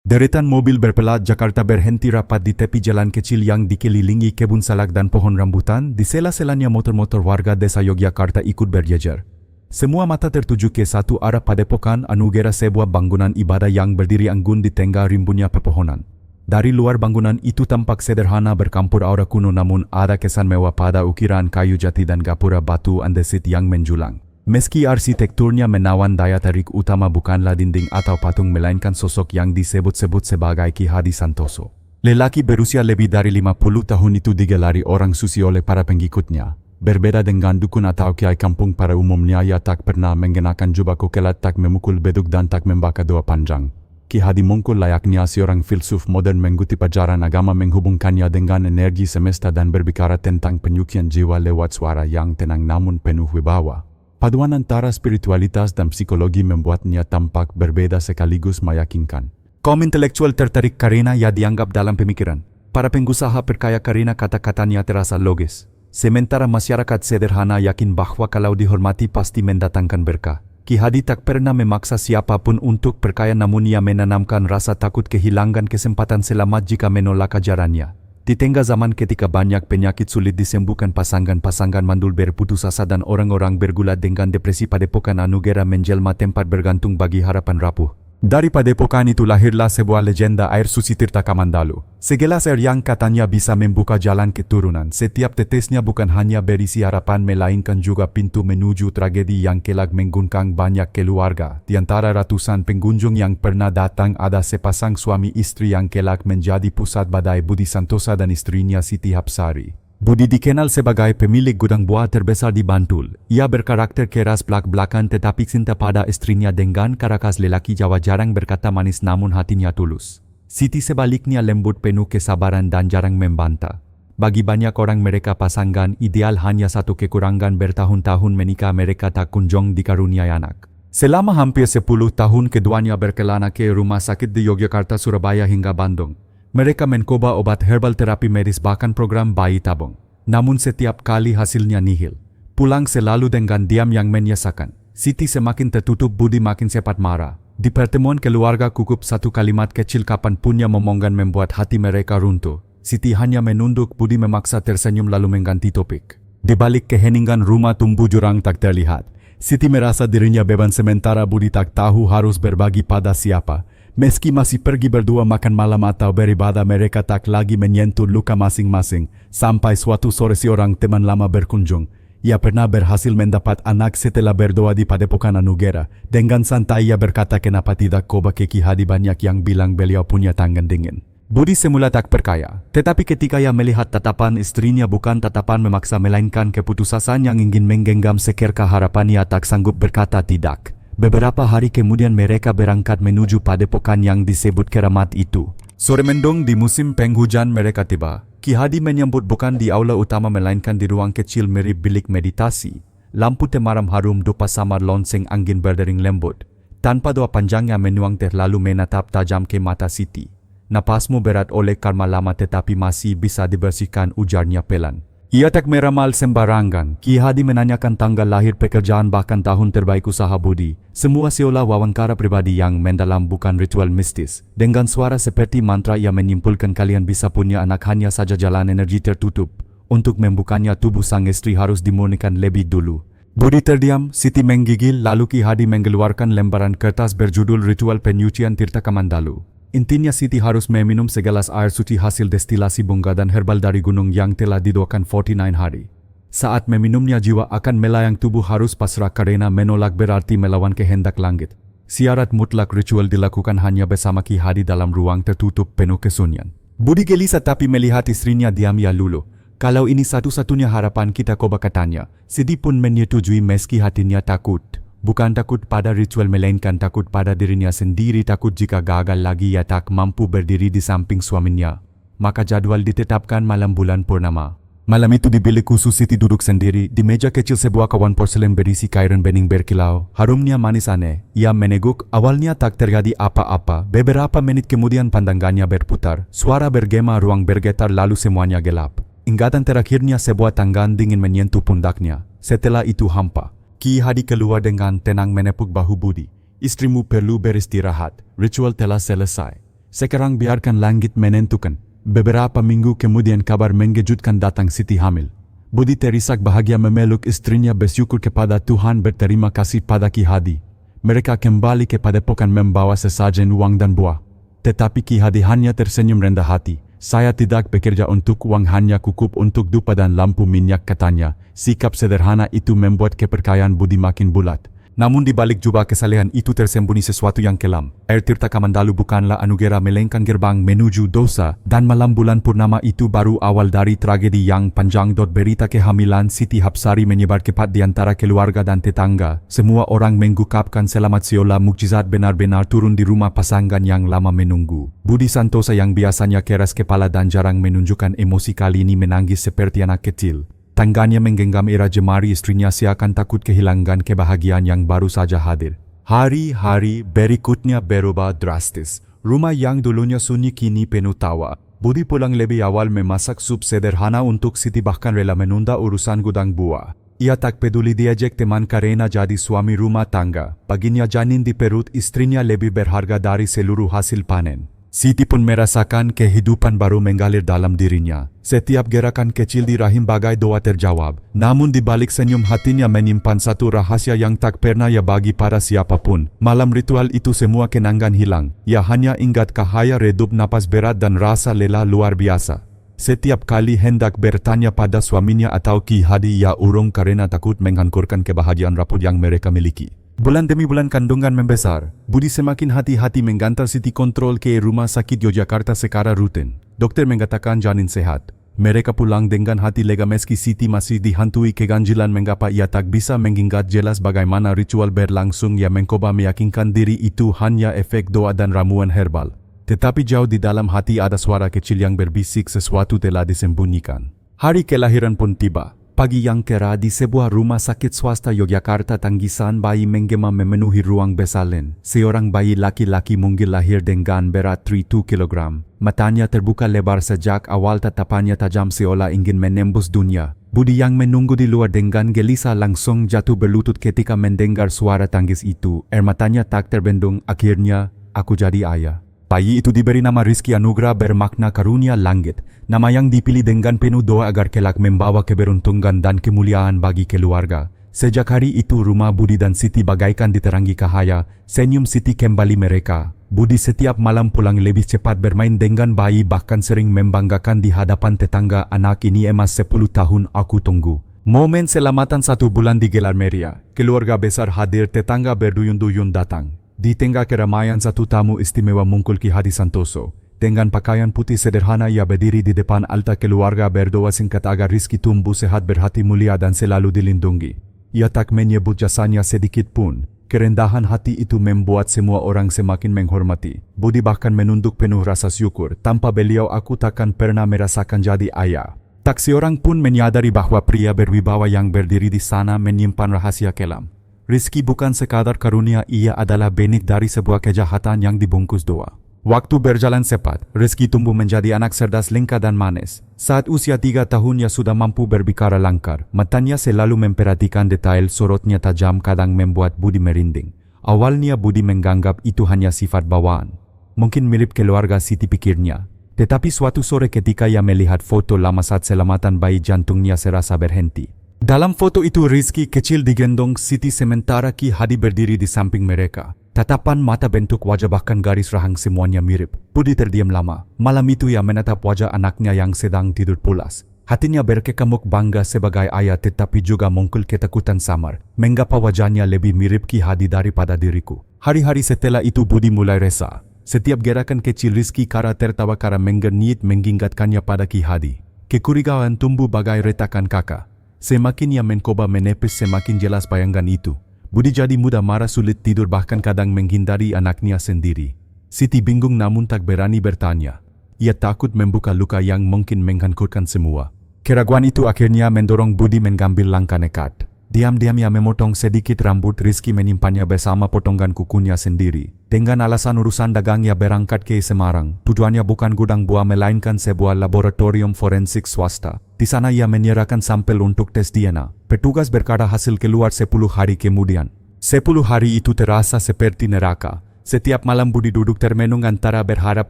Deretan mobil berpelat Jakarta berhenti rapat di tepi jalan kecil yang dikelilingi kebun salak dan pohon rambutan. Di sela-selanya motor-motor warga desa Yogyakarta ikut berjejer. Semua mata tertuju ke satu arah Padepokan Anugera, sebuah bangunan ibadah yang berdiri anggun di tengah rimbunnya pepohonan. Dari luar bangunan itu tampak sederhana bercampur aura kuno, namun ada kesan mewah pada ukiran kayu jati dan gapura batu andesit yang menjulang. Meski arsitekturnya menawan, daya tarik utama bukanlah dinding atau patung, melainkan sosok yang disebut-sebut sebagai Ki Hadi Santoso. Lelaki berusia lebih dari 50 tahun itu digelari orang suci oleh para pengikutnya. Berbeda dengan dukun atau kiai kampung pada umumnya, ia tak pernah mengenakan jubah kokelat, tak memukul beduk dan tak membaca doa panjang. Ki Hadi Mongkol layaknya seorang filsuf modern mengutip ajaran agama, menghubungkannya dengan energi semesta dan berbicara tentang penyucian jiwa lewat suara yang tenang namun penuh wibawa. Paduan antara spiritualitas dan psikologi membuatnya tampak berbeda sekaligus meyakinkan. Kaum intelektual tertarik karena ia dianggap dalam pemikiran. Para pengusaha perkaya karena kata-katanya terasa logis. Sementara masyarakat sederhana yakin bahwa kalau dihormati pasti mendatangkan berkah. Ki Hadi tak pernah memaksa siapapun untuk perkaya, namun ia menanamkan rasa takut kehilangan kesempatan selamat jika menolak ajarannya. Di tengah zaman ketika banyak penyakit sulit disembuhkan, pasangan-pasangan mandul berputus asa dan orang-orang bergulat dengan depresi, Padepokan Anugera menjelma tempat bergantung bagi harapan rapuh. Dari Padepokan itu lahirlah sebuah legenda air suci Tirta Kamandalu. Segelas air yang katanya bisa membuka jalan keturunan. Setiap tetesnya bukan hanya berisi harapan, melainkan juga pintu menuju tragedi yang kelak mengguncang banyak keluarga. Di antara ratusan pengunjung yang pernah datang, ada sepasang suami istri yang kelak menjadi pusat badai, Budi Santosa dan istrinya Siti Hapsari. Budi dikenal sebagai pemilik gudang buah terbesar di Bantul. Ia berkarakter keras belak-belakan, tetapi cinta pada istrinya dengan karakter lelaki Jawa, jarang berkata manis namun hatinya tulus. Siti sebaliknya lembut, penuh kesabaran dan jarang membantah. Bagi banyak orang mereka pasangan ideal, hanya satu kekurangan: bertahun-tahun menikah mereka tak kunjung dikaruniai anak. Selama hampir 10 tahun keduanya berkelana ke rumah sakit di Yogyakarta, Surabaya hingga Bandung. Mereka mencoba obat herbal, terapi medis, bahkan program bayi tabung. Namun setiap kali hasilnya nihil. Pulang selalu dengan diam yang menyesakan. Siti semakin tertutup, Budi makin cepat marah. Di pertemuan keluarga, kukup satu kalimat kecil kapanpun yang memonggan membuat hati mereka runtuh. Siti hanya menunduk, Budi memaksa tersenyum lalu mengganti topik. Di balik keheningan rumah tumbuh jurang tak terlihat. Siti merasa dirinya beban, sementara Budi tak tahu harus berbagi pada siapa. Meski masih pergi berdua makan malam atau beribadah, mereka tak lagi menyentuh luka masing-masing. Sampai suatu sore seorang teman lama berkunjung. Ia pernah berhasil mendapat anak setelah berdoa di Padepokan Anugera. Dengan santai ia berkata, kenapa tidak coba ke Ki Hadi? Banyak yang bilang beliau punya tangan dingin. Budi semula tak percaya, tetapi ketika ia melihat tatapan istrinya, bukan tatapan memaksa melainkan keputusan yang ingin menggenggam sekerka harapan, ia tak sanggup berkata tidak. Beberapa hari kemudian mereka berangkat menuju Padepokan yang disebut keramat itu. Sore mendung di musim penghujan mereka tiba. Ki Hadi menyambut bukan di aula utama melainkan di ruang kecil mirip bilik meditasi. Lampu temaram harum, dupa samar, lonceng angin berdering lembut. Tanpa doa panjangnya menuang teh lalu menatap tajam ke mata Siti. Napasmu berat oleh karma lama tetapi masih bisa dibersihkan, ujarnya pelan. Ia tak meramal sembarangan. Ki Hadi menanyakan tanggal lahir, pekerjaan, bahkan tahun terbaik usaha Budi. Semua seolah wawancara pribadi yang mendalam, bukan ritual mistis. Dengan suara seperti mantra ia menyimpulkan, kalian bisa punya anak, hanya saja jalan energi tertutup. Untuk membukanya tubuh sang istri harus dimurnikan lebih dulu. Budi terdiam, Siti menggigil, lalu Ki Hadi mengeluarkan lembaran kertas berjudul Ritual Penyucian Tirta Kamandalu. Intinya Siti harus meminum segelas air suci hasil destilasi bunga dan herbal dari gunung yang telah didoakan 49 hari. Saat meminumnya jiwa akan melayang, tubuh harus pasrah karena menolak berarti melawan kehendak langit. Syarat mutlak ritual dilakukan hanya bersama Ki Hadi dalam ruang tertutup penuh kesunyian. Budi gelisah tapi melihat istrinya diam, ya lulu. Kalau ini satu-satunya harapan kita, coba, katanya. Siti pun menyetujui meski hatinya takut. Bukan takut pada ritual melainkan takut pada dirinya sendiri, takut jika gagal lagi ia tak mampu berdiri di samping suaminya. Maka jadwal ditetapkan malam bulan purnama. Malam itu di bilik khusus Siti duduk sendiri. Di meja kecil sebuah kawan porselen berisi cairan bening berkilau. Harumnya manis aneh. Ia meneguk. Awalnya tak terjadi apa-apa. Beberapa menit kemudian pandangannya berputar. Suara bergema, ruang bergetar, lalu semuanya gelap. Ingatan terakhirnya sebuah tangan dingin menyentuh pundaknya. Setelah itu hampa. Ki Hadi keluar dengan tenang menepuk bahu Budi. Istrimu perlu beristirahat. Ritual telah selesai. Sekarang biarkan langit menentukan. Beberapa minggu kemudian kabar mengejutkan datang Siti hamil. Budi terisak bahagia memeluk istrinya bersyukur kepada Tuhan berterima kasih pada Ki Hadi. Mereka kembali ke padepokan membawa sesajen uang dan buah. Tetapi Ki Hadi hanya tersenyum rendah hati. Saya tidak bekerja untuk uang, hanya cukup untuk dupa dan lampu minyak, katanya. Sikap sederhana itu membuat kepercayaan Budi makin bulat. Namun di balik jubah kesalehan itu tersembunyi sesuatu yang kelam. Air Tirta Kamandalu bukanlah anugerah melainkan gerbang menuju dosa, dan malam bulan purnama itu baru awal dari tragedi yang panjang. Berita kehamilan Siti Hapsari menyebar cepat di antara keluarga dan tetangga. Semua orang mengucapkan selamat, seolah mukjizat benar-benar turun di rumah pasangan yang lama menunggu. Budi Santosa yang biasanya keras kepala dan jarang menunjukkan emosi kali ini menangis seperti anak kecil. Tangannya menggenggam era jemari istrinya seakan takut kehilangan kebahagiaan yang baru saja hadir. Hari-hari berikutnya berubah drastis. Rumah yang dulunya sunyi kini penuh tawa. Budi pulang lebih awal memasak sup sederhana untuk Siti, bahkan rela menunda urusan gudang buah. Ia tak peduli diajak teman karena jadi suami rumah tangga. Baginya janin di perut istrinya lebih berharga dari seluruh hasil panen. Siti pun merasakan kehidupan baru mengalir dalam dirinya. Setiap gerakan kecil di rahim bagai doa terjawab. Namun di balik senyum hatinya menyimpan satu rahasia yang tak pernah ia bagi pada siapapun. Malam ritual itu semua kenangan hilang. Ia hanya ingat cahaya redup, napas berat dan rasa lelah luar biasa. Setiap kali hendak bertanya pada suaminya atau Ki Hadi, ia urung karena takut menghancurkan kebahagiaan rapuh yang mereka miliki. Bulan demi bulan kandungan membesar. Budi semakin hati-hati menggantar Siti kontrol ke rumah sakit Yogyakarta secara rutin. Dokter mengatakan janin sehat. Mereka pulang dengan hati lega meski Siti masih dihantui keganjilan mengapa ia tak bisa mengingat jelas bagaimana ritual berlangsung. Ia mencoba meyakinkan diri itu hanya efek doa dan ramuan herbal. Tetapi jauh di dalam hati ada suara kecil yang berbisik sesuatu telah disembunyikan. Hari kelahiran pun tiba. Pagi yang cerah di sebuah rumah sakit swasta Yogyakarta, tangisan bayi menggema memenuhi ruang besalen. Seorang bayi laki-laki mungil lahir dengan berat 32 kg. Matanya terbuka lebar sejak awal, tatapannya tajam seolah ingin menembus dunia. Budi yang menunggu di luar dengan gelisah langsung jatuh berlutut ketika mendengar suara tangis itu. Air matanya tak terbendung. Akhirnya, aku jadi ayah. Bayi itu diberi nama Rizky Anugrah, bermakna karunia langit. Nama yang dipilih dengan penuh doa agar kelak membawa keberuntungan dan kemuliaan bagi keluarga. Sejak hari itu rumah Budi dan Siti bagaikan diterangi cahaya. Senyum Siti kembali mereka. Budi setiap malam pulang lebih cepat bermain dengan bayi, bahkan sering membanggakan di hadapan tetangga, anak ini emas 10 tahun aku tunggu. Momen selamatan 1 bulan digelar meriah. Keluarga besar hadir, tetangga berduyun-duyun datang. Di tengah keramaian satu tamu istimewa muncul Ki Hadi Santoso. Dengan pakaian putih sederhana ia berdiri di depan altar keluarga berdoa singkat agar Rizky tumbuh sehat, berhati mulia dan selalu dilindungi. Ia tak menyebut jasanya sedikit pun. Kerendahan hati itu membuat semua orang semakin menghormati. Budi bahkan menunduk penuh rasa syukur. Tanpa beliau aku takkan pernah merasakan jadi ayah. Tak seorang pun menyadari bahwa pria berwibawa yang berdiri di sana menyimpan rahasia kelam. Rizky bukan sekadar karunia, ia adalah benih dari sebuah kejahatan yang dibungkus doa. Waktu berjalan cepat, Rizky tumbuh menjadi anak cerdas, lengkap dan manis. Saat usia 3 tahun ia sudah mampu berbicara lancar. Matanya selalu memperhatikan detail, sorotnya tajam kadang membuat Budi merinding. Awalnya Budi menganggap itu hanya sifat bawaan. Mungkin mirip keluarga Siti, pikirnya. Tetapi suatu sore ketika ia melihat foto lama saat selamatan bayi, jantungnya serasa berhenti. Dalam foto itu Rizky kecil digendong Siti sementara Ki Hadi berdiri di samping mereka. Tatapan mata, bentuk wajah bahkan garis rahang semuanya mirip. Budi terdiam lama. Malam itu ia menatap wajah anaknya yang sedang tidur pulas. Hatinya berkecamuk bangga sebagai ayah, tetapi juga muncul ketakutan samar. Mengapa wajahnya lebih mirip Ki Hadi daripada diriku? Hari-hari setelah itu Budi mulai resah. Setiap gerakan kecil Rizky kara tertawa karena menggeniit mengingatkannya pada Ki Hadi. Kecurigaan tumbuh bagai retakan kakak. Semakin ia mencoba menepis, semakin jelas bayangan itu. Budi jadi mudah marah, sulit tidur, bahkan kadang menghindari anaknya sendiri. Siti bingung namun tak berani bertanya. Ia takut membuka luka yang mungkin menghancurkan semua. Keraguan itu akhirnya mendorong Budi mengambil langkah nekat. Diam-diam ia memotong sedikit rambut Rizky, menyimpannya bersama potongan kukunya sendiri. Dengan alasan urusan dagang ia berangkat ke Semarang. Tujuannya bukan gudang buah melainkan sebuah laboratorium forensik swasta. Di sana ia menyerahkan sampel untuk tes DNA. Petugas berkata hasil keluar 10 hari kemudian. 10 hari itu terasa seperti neraka. Setiap malam Budi duduk termenung antara berharap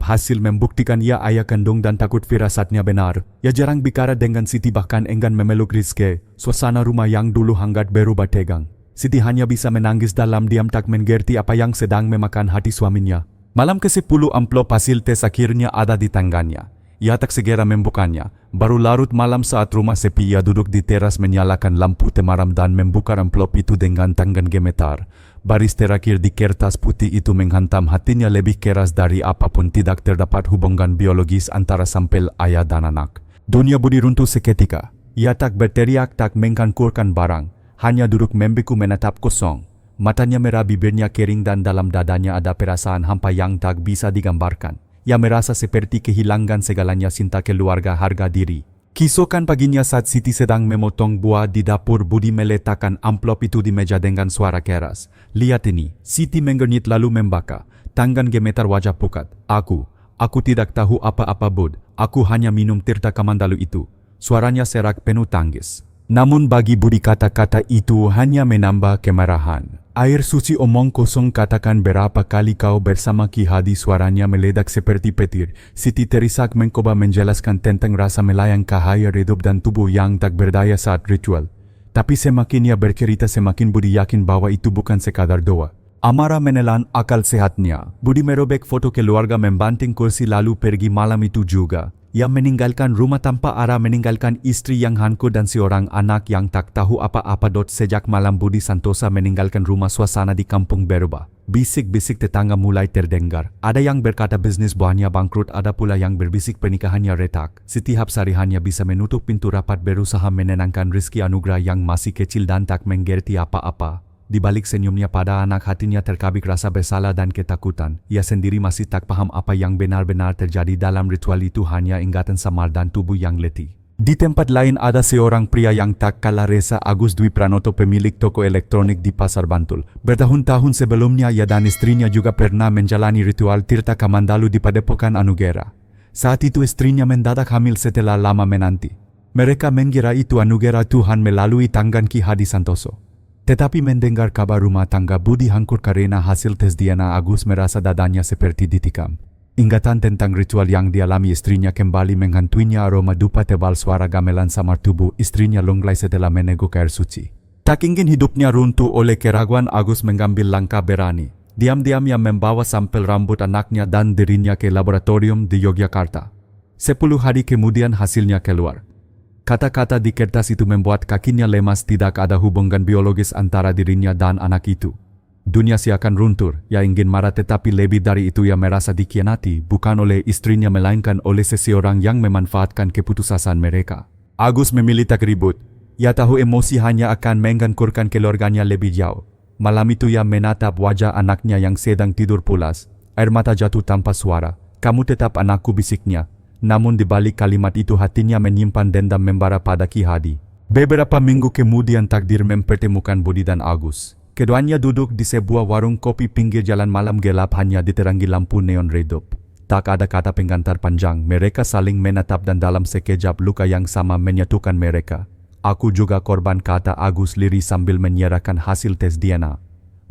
hasil membuktikan ia ayah kandung dan takut firasatnya benar. Ia jarang bicara dengan Siti, bahkan enggan memeluk Rizky. Suasana rumah yang dulu hangat berubah tegang. Siti hanya bisa menangis dalam diam, tak mengerti apa yang sedang memakan hati suaminya. Malam ke-10 amplop hasil tes akhirnya ada di tangannya. Ia tak segera membukanya. Baru larut malam saat rumah sepi, ia duduk di teras menyalakan lampu temaram dan membuka amplop itu dengan tangan gemetar. Baris terakhir di kertas putih itu menghantam hatinya lebih keras dari apapun. Tidak terdapat hubungan biologis antara sampel ayah dan anak. Dunia Budi runtuh seketika. Ia tak berteriak, tak mengkankurkan barang. Hanya duduk membeku menatap kosong. Matanya merah, bibirnya kering dan dalam dadanya ada perasaan hampa yang tak bisa digambarkan. Ia merasa seperti kehilangan segalanya, cinta, keluarga, harga diri. Keesokan paginya saat Siti sedang memotong buah di dapur, Budi meletakkan amplop itu di meja dengan suara keras. "Lihat ini." Siti menggernit lalu membaka. Tangan gemetar, wajah pucat. Aku tidak tahu apa-apa, Bud. Aku hanya minum tirta Kamandalu itu." Suaranya serak penuh tangis. Namun bagi Budi kata-kata itu hanya menambah kemarahan. "Air suci, omong kosong, katakan berapa kali kau bersama Ki Hadi?" Suaranya meledak seperti petir. Siti terisak mencoba menjelaskan tentang rasa melayang cahaya redup dan tubuh yang tak berdaya saat ritual. Tapi semakin ia bercerita, semakin Budi yakin bahwa itu bukan sekadar doa. Amarah menelan akal sehatnya. Budi merobek foto keluarga, membanting kursi lalu pergi malam itu juga. Ia meninggalkan rumah tanpa arah, meninggalkan istri yang hancur dan seorang anak yang tak tahu apa-apa. Sejak malam Budi Santosa meninggalkan rumah, suasana di kampung berubah. Bisik-bisik tetangga mulai terdengar. Ada yang berkata bisnis buahnya bangkrut, ada pula yang berbisik pernikahannya retak. Siti Hapsari hanya bisa menutup pintu rapat, berusaha menenangkan Rizky Anugrah yang masih kecil dan tak mengerti apa-apa. Di balik senyumnya pada anak, hatinya terkabik rasa bersalah dan ketakutan. Ia sendiri masih tak paham apa yang benar-benar terjadi dalam ritual itu, hanya ingatan samar dan tubuh yang letih. Di tempat lain ada seorang pria yang tak kalah resa, Agus Dwi Pranoto, pemilik toko elektronik di Pasar Bantul. Bertahun-tahun sebelumnya ia dan istrinya juga pernah menjalani ritual tirta Kamandalu di Padepokan Anugera. Saat itu istrinya mendadak hamil setelah lama menanti. Mereka mengira itu anugerah Tuhan melalui tangan Ki Hadi Santoso. Tetapi mendengar kabar rumah tangga Budi hancur karena hasil tes DNA, Agus merasa dadanya seperti ditikam. Ingatan tentang ritual yang dialami istrinya kembali menghantuinya. Aroma dupa tebal, suara gamelan samar tubuh istrinya lunglai setelah meneguk air suci. Tak ingin hidupnya runtuh oleh keraguan, Agus mengambil langkah berani. Diam-diam ia membawa sampel rambut anaknya dan dirinya ke laboratorium di Yogyakarta. 10 hari kemudian hasilnya keluar. Kata-kata di kertas itu membuat kakinya lemas. Tidak ada hubungan biologis antara dirinya dan anak itu. Dunia seakan runtuh. Ia ingin marah, tetapi lebih dari itu ia merasa dikhianati, bukan oleh istrinya melainkan oleh seseorang yang memanfaatkan keputusasaan mereka. Agus memilih tak ribut. Ia tahu emosi hanya akan menghancurkan keluarganya lebih jauh. Malam itu ia menatap wajah anaknya yang sedang tidur pulas. Air mata jatuh tanpa suara. "Kamu tetap anakku," bisiknya. Namun di balik kalimat itu hatinya menyimpan dendam membara pada Ki Hadi. Beberapa minggu kemudian takdir mempertemukan Budi dan Agus. Keduanya duduk di sebuah warung kopi pinggir jalan malam gelap, hanya diterangi lampu neon redup. Tak ada kata pengantar panjang. Mereka saling menatap dan dalam sekejap luka yang sama menyatukan mereka. "Aku juga korban," kata Agus lirih sambil menyerahkan hasil tes DNA.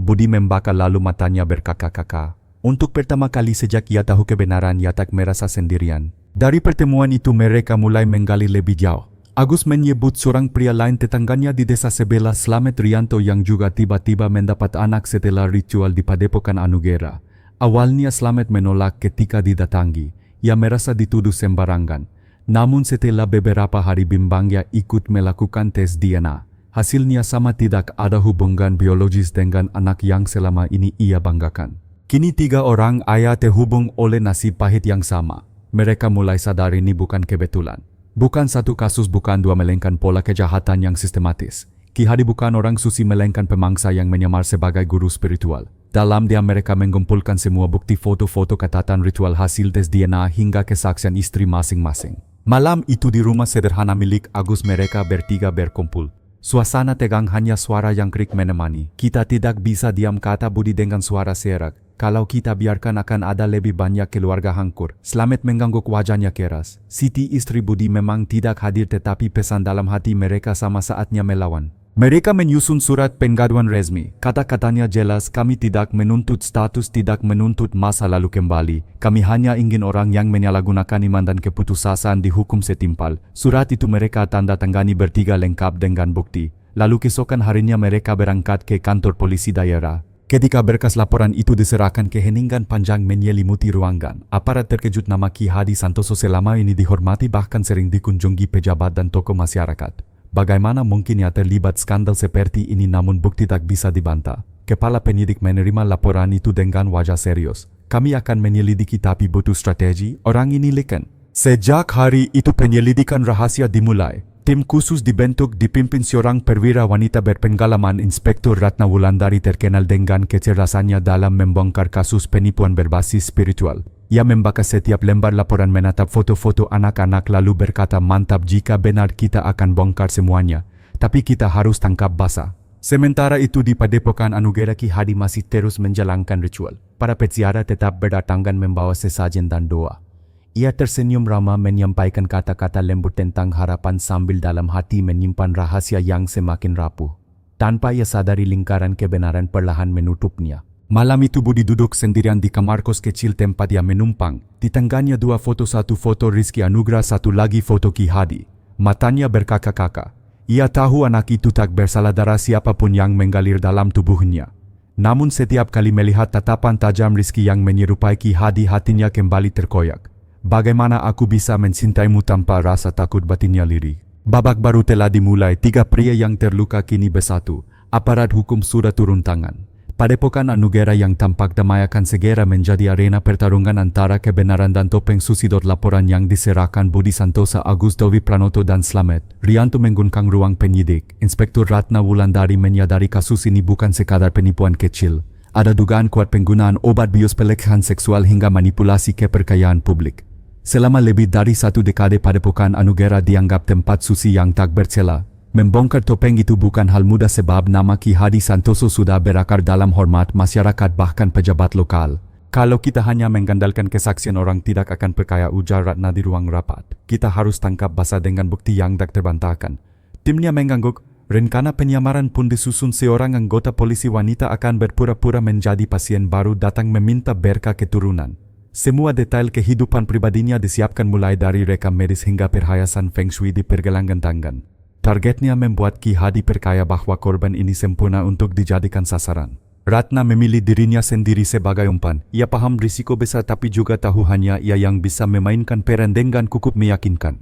Budi membaka lalu matanya berkaka-kaka. Untuk pertama kali sejak ia tahu kebenaran, ia tak merasa sendirian. Dari pertemuan itu mereka mulai menggali lebih jauh. Agus menyebut seorang pria lain tetangganya di desa sebelah, Slamet Rianto, yang juga tiba-tiba mendapat anak setelah ritual di Padepokan Anugera. Awalnya Slamet menolak ketika didatangi. Ia merasa dituduh sembarangan. Namun setelah beberapa hari bimbang, ia ikut melakukan tes DNA. Hasilnya sama, tidak ada hubungan biologis dengan anak yang selama ini ia banggakan. Kini 3 orang ayah terhubung oleh nasib pahit yang sama. Mereka mulai sadar ini bukan kebetulan. Bukan satu kasus, bukan 2, melainkan pola kejahatan yang sistematis. Ki Hadi bukan orang suci, melainkan pemangsa yang menyamar sebagai guru spiritual. Dalam diam mereka mengumpulkan semua bukti, foto-foto, catatan ritual, hasil tes DNA, hingga kesaksian istri masing-masing. Malam itu di rumah sederhana milik Agus mereka bertiga berkumpul. Suasana tegang, hanya suara yang kerik menemani. "Kita tidak bisa diam," kata Budi dengan suara serak. "Kalau kita biarkan akan ada lebih banyak keluarga hancur." Slamet mengangguk, wajahnya keras. Siti istri Budi memang tidak hadir, tetapi pesan dalam hati mereka sama, saatnya melawan. Mereka menyusun surat pengaduan resmi. Kata-katanya jelas, kami tidak menuntut status, tidak menuntut masa lalu kembali. Kami hanya ingin orang yang menyalahgunakan iman dan keputusasaan dihukum setimpal. Surat itu mereka tanda tangani bertiga lengkap dengan bukti. Lalu keesokan harinya mereka berangkat ke kantor polisi daerah. Ketika berkas laporan itu diserahkan, keheningan panjang menyelimuti ruangan. Aparat terkejut. Nama Ki Hadi Santoso selama ini dihormati, bahkan sering dikunjungi pejabat dan tokoh masyarakat. Bagaimana mungkin ia terlibat skandal seperti ini, namun bukti tak bisa dibantah. Kepala penyidik menerima laporan itu dengan wajah serius. Kami akan menyelidiki, tapi butuh strategi. Orang ini leken. Sejak hari itu penyelidikan rahasia dimulai. Tim khusus dibentuk dipimpin seorang perwira wanita berpengalaman, Inspektur Ratna Wulandari, terkenal dengan kecerdasannya dalam membongkar kasus penipuan berbasis spiritual. Ia membaca setiap lembar laporan, menatap foto-foto anak-anak, lalu berkata, mantap, jika benar kita akan bongkar semuanya. Tapi kita harus tangkap basah. Sementara itu di Padepokan Anugera, Ki Hadi masih terus menjalankan ritual. Para peziarah tetap berdatangan membawa sesajen dan doa. Ia tersenyum ramah menyampaikan kata-kata lembut tentang harapan sambil dalam hati menyimpan rahasia yang semakin rapuh. Tanpa ia sadari, lingkaran kebenaran perlahan menutupnya. Malam itu Budi duduk sendirian di kamar kos kecil tempat ia menumpang. Di tangannya dua foto, satu foto Rizky Anugrah, satu lagi foto Ki Hadi. Matanya berkaka-kaka. Ia tahu anak itu tak bersalah darah siapapun yang mengalir dalam tubuhnya. Namun setiap kali melihat tatapan tajam Rizky yang menyerupai Ki Hadi, hatinya kembali terkoyak. Bagaimana aku bisa mencintaimu tanpa rasa takut, batinnya lirih. Babak baru telah dimulai. 3 pria yang terluka kini bersatu. Aparat hukum sudah turun tangan. Padepokan Anugera yang tampak damai akan segera menjadi arena pertarungan antara kebenaran dan topeng susidot. Laporan yang diserahkan Budi Santosa, Agus Dovi Pranoto dan Slamet Rianto mengguncang ruang penyidik. Inspektur Ratna Wulandari menyadari kasus ini bukan sekadar penipuan kecil. Ada dugaan kuat penggunaan obat bius, pelecehan seksual hingga manipulasi kepercayaan publik. Selama lebih dari 1 dekade Padepokan Anugera dianggap tempat suci yang tak bercela. Membongkar topeng itu bukan hal mudah sebab nama Ki Hadi Santoso sudah berakar dalam hormat masyarakat bahkan pejabat lokal. Kalau kita hanya mengandalkan kesaksian orang tidak akan percaya, ujar Ratna di ruang rapat. Kita harus tangkap basah dengan bukti yang tak terbantahkan. Timnya mengangguk. Rencana penyamaran pun disusun. Seorang anggota polisi wanita akan berpura-pura menjadi pasien baru datang meminta berkah keturunan. Semua detail kehidupan pribadinya disiapkan, mulai dari rekam medis hingga perhiasan feng shui dipergelangkan tangan. Targetnya membuat Ki Hadi percaya bahwa korban ini sempurna untuk dijadikan sasaran. Ratna memilih dirinya sendiri sebagai umpan. Ia paham risiko besar, tapi juga tahu hanya ia yang bisa memainkan peran dengan cukup meyakinkan.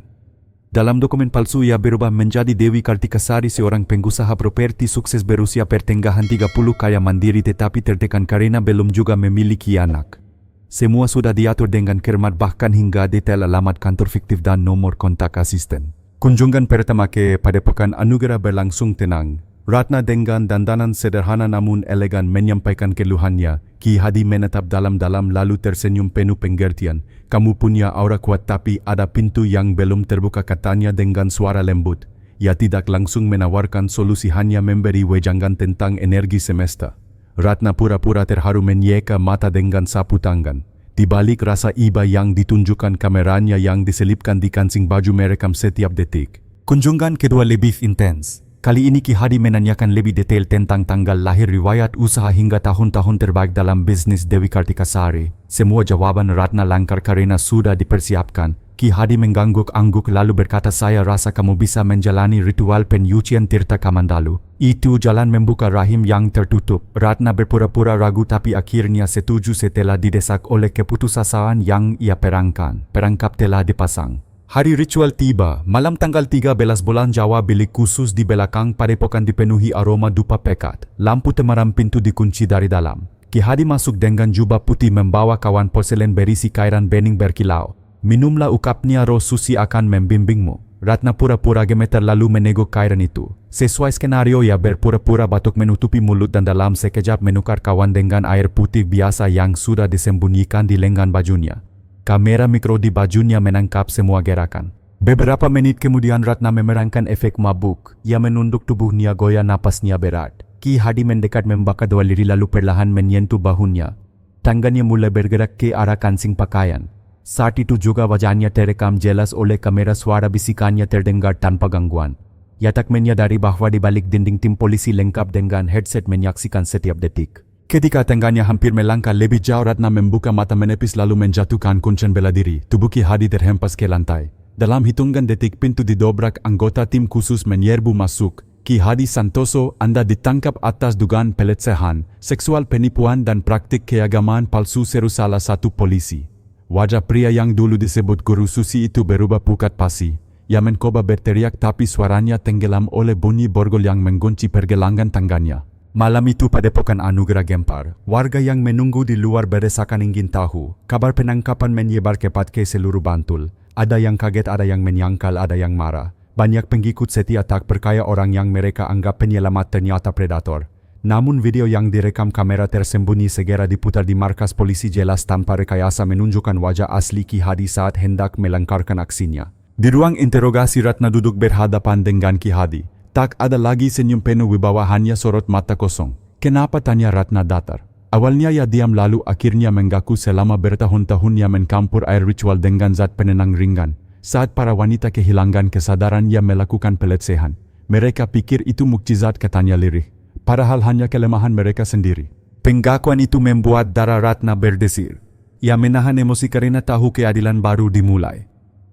Dalam dokumen palsu ia berubah menjadi Dewi Kartikasari, seorang pengusaha properti sukses berusia pertengahan 30, kaya mandiri tetapi tertekan karena belum juga memiliki anak. Semua sudah diatur dengan cermat, bahkan hingga detail alamat kantor fiktif dan nomor kontak asisten. Kunjungan pertama ke Padepokan Anugera berlangsung tenang. Ratna dengan dandanan sederhana namun elegan menyampaikan keluhannya. Ki Hadi menatap dalam-dalam lalu tersenyum penuh pengertian. Kamu punya aura kuat, tapi ada pintu yang belum terbuka, katanya dengan suara lembut. Ia tidak langsung menawarkan solusi, hanya memberi wejangan tentang energi semesta. Ratna pura-pura terharu menyeka mata dengan sapu tangan. Di balik rasa iba yang ditunjukkan, kameranya yang diselipkan di kancing baju merekam setiap detik. Kunjungan kedua lebih intens. Kali ini Ki Hadi menanyakan lebih detail tentang tanggal lahir, riwayat usaha hingga tahun-tahun terbaik dalam bisnis Dewi Kartikasari. Semua jawaban Ratna langkar karena sudah dipersiapkan. Ki Hadi mengangguk-angguk lalu berkata, saya rasa kamu bisa menjalani ritual penyucian Tirta Kamandalu. Itu jalan membuka rahim yang tertutup. Ratna berpura-pura ragu tapi akhirnya setuju setelah didesak oleh keputusasaan yang ia perangkan. Perangkap telah dipasang. Hari ritual tiba. Malam tanggal 13 bulan Jawa, bilik khusus di belakang Padepokan dipenuhi aroma dupa pekat. Lampu temaram, pintu dikunci dari dalam. Ki Hadi masuk dengan jubah putih membawa kawan porselen berisi cairan bening berkilau. Minumlah, ukapnya, roh suci akan membimbingmu. Ratna pura-pura gemetar lalu meneguk cairan itu. Sesuai skenario, ia berpura-pura batuk menutupi mulut dan dalam sekejap menukar kawan dengan air putih biasa yang sudah disembunyikan di lengan bajunya. Kamera mikro di bajunya menangkap semua gerakan. Beberapa menit kemudian Ratna memerankan efek mabuk. Ia menunduk tubuhnya, goyah napasnya berat. Ki Hadi mendekat membaka 2 liri lalu perlahan menyentuh bahunya. Tangannya mulai bergerak ke arah kancing pakaian. Saat itu juga wajahnya terekam jelas oleh kamera, suara bisikannya terdengar tanpa gangguan. Ia tak menyadari bahwa di balik dinding tim polisi lengkap dengan headset menyaksikan setiap detik. Ketika tangannya hampir melangkah lebih jauh, Ratna membuka mata menepis lalu menjatuhkan kuncen bela diri. Tubuh Ki Hadi terhempas ke lantai. Dalam hitungan detik pintu didobrak, anggota tim khusus menyerbu masuk. Ki Hadi Santoso, Anda ditangkap atas dugaan pelecehan, seksual penipuan dan praktik keagamaan palsu, seru salah satu polisi. Wajah pria yang dulu disebut guru susi itu berubah pucat pasi. Ia mencoba berteriak tapi suaranya tenggelam oleh bunyi borgol yang menggunci pergelangan tangannya. Malam itu padepokan Anugerah gempar. Warga yang menunggu di luar beresakan ingin tahu. Kabar penangkapan menyebar cepat ke seluruh Bantul. Ada yang kaget, ada yang menyangkal, ada yang marah. Banyak pengikut setia tak percaya orang yang mereka anggap penyelamat ternyata predator. Namun video yang direkam kamera tersembunyi segera diputar di markas polisi, jelas tanpa rekayasa menunjukkan wajah asli Ki Hadi saat hendak melangkarkan aksinya. Di ruang interogasi, Ratna duduk berhadapan dengan Ki Hadi. Tak ada lagi senyum penuh wibawa, hanya sorot mata kosong. Kenapa, tanya Ratna datar. Awalnya ia diam, lalu akhirnya mengaku selama bertahun-tahun ia mencampur air ritual dengan zat penenang ringan. Saat para wanita kehilangan kesadaran, ia melakukan pelecehan. Mereka pikir itu mukjizat, katanya lirih. Padahal hanya kelemahan mereka sendiri. Pengakuan itu membuat darah Ratna berdesir. Ia menahan emosi karena tahu keadilan baru dimulai.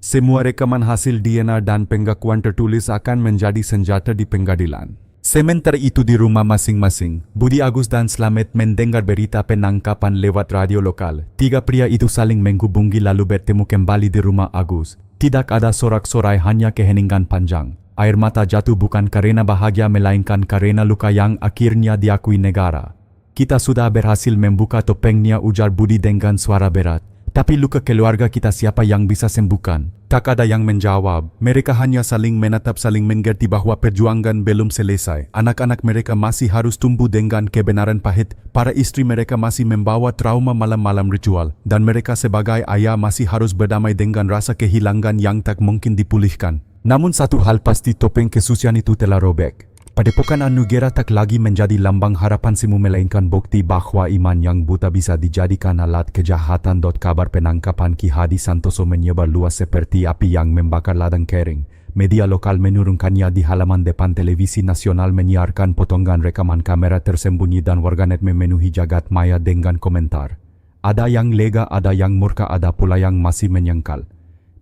Semua rekaman hasil DNA dan pengakuan tertulis akan menjadi senjata di pengadilan. Sementara itu di rumah masing-masing, Budi, Agus dan Slamet mendengar berita penangkapan lewat radio lokal. Tiga pria itu saling menghubungi lalu bertemu kembali di rumah Agus. Tidak ada sorak-sorai, hanya keheningan panjang. Air mata jatuh bukan karena bahagia melainkan karena luka yang akhirnya diakui negara. Kita sudah berhasil membuka topengnya, ujar Budi dengan suara berat. Tapi luka keluarga kita siapa yang bisa sembuhkan? Tak ada yang menjawab. Mereka hanya saling menatap, saling mengerti bahwa perjuangan belum selesai. Anak-anak mereka masih harus tumbuh dengan kebenaran pahit. Para istri mereka masih membawa trauma malam-malam ritual. Dan mereka sebagai ayah masih harus berdamai dengan rasa kehilangan yang tak mungkin dipulihkan. Namun satu hal pasti, topeng kesucian itu telah robek. Padepokan Anugerah tak lagi menjadi lambang harapan semu, melainkan bukti bahwa iman yang buta bisa dijadikan alat kejahatan. Kabar penangkapan Ki Hadi Santoso menyebar luas seperti api yang membakar ladang kering. Media lokal menurunkannya di halaman depan televisi nasional, menyiarkan potongan rekaman kamera tersembunyi, dan warganet memenuhi jagat maya dengan komentar. Ada yang lega, ada yang murka, ada pula yang masih menyangkal.